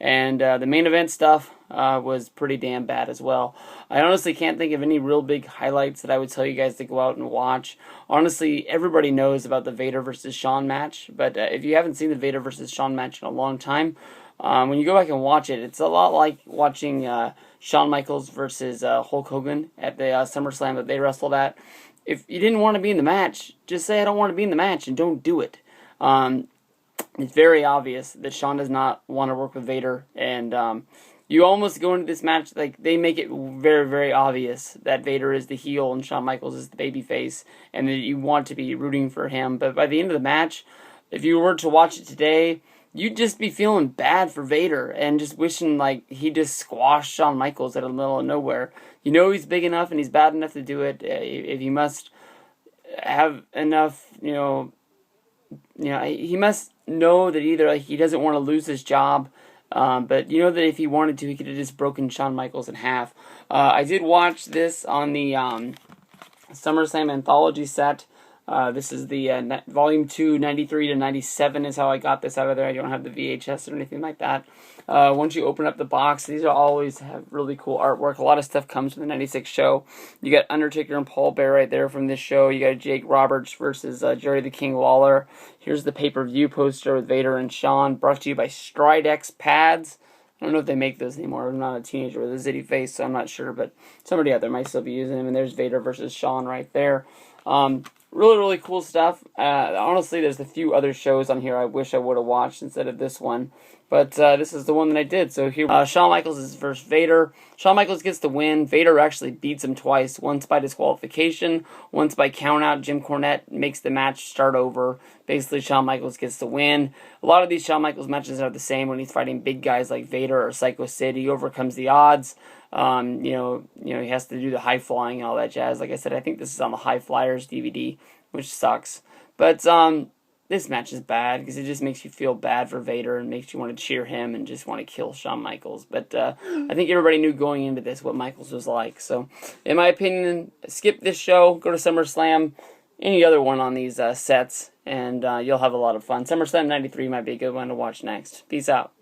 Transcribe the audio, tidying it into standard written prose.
And the main event stuff was pretty damn bad as well. I honestly can't think of any real big highlights that I would tell you guys to go out and watch. Honestly, everybody knows about the Vader versus Shawn match, but if you haven't seen the Vader versus Shawn match in a long time, when you go back and watch it, it's a lot like watching Shawn Michaels versus Hulk Hogan at the SummerSlam that they wrestled at. If you didn't want to be in the match, just say I don't want to be in the match and don't do it. It's very obvious that Shawn does not want to work with Vader, and you almost go into this match like they make it very, very obvious that Vader is the heel and Shawn Michaels is the babyface, and that you want to be rooting for him. But by the end of the match, if you were to watch it today, you'd just be feeling bad for Vader and just wishing like he just squashed Shawn Michaels out of the middle of nowhere. You know he's big enough and he's bad enough to do it. If he must have enough, he must know that either he doesn't want to lose his job, but you know that if he wanted to, he could have just broken Shawn Michaels in half. I did watch this on the SummerSlam Anthology set. This is the Volume 2, 93 to 97 is how I got this out of there. I don't have the VHS or anything like that. Once you open up the box, these are always have really cool artwork. A lot of stuff comes from the 96 show. You got Undertaker and Paul Bearer right there from this show. You got Jake Roberts versus Jerry the King Lawler. Here's the pay-per-view poster with Vader and Shawn, brought to you by Stridex Pads. I don't know if they make those anymore. I'm not a teenager with a zitty face, so I'm not sure, but somebody out there might still be using them. And there's Vader versus Shawn right there. Really, really cool stuff. Honestly, there's a few other shows on here I wish I would have watched instead of this one. But this is the one that I did. So here, Shawn Michaels is versus Vader. Shawn Michaels gets the win. Vader actually beats him twice. Once by disqualification, once by countout. Jim Cornette makes the match start over. Basically, Shawn Michaels gets the win. A lot of these Shawn Michaels matches are the same when he's fighting big guys like Vader or Psycho Sid. He overcomes the odds. He has to do the high flying and all that jazz. Like I said, I think this is on the High Flyers DVD, which sucks. But this match is bad because it just makes you feel bad for Vader and makes you want to cheer him and just want to kill Shawn Michaels. But I think everybody knew going into this what Michaels was like. So, in my opinion, skip this show, go to SummerSlam, any other one on these sets, and you'll have a lot of fun. SummerSlam 93 might be a good one to watch next. Peace out.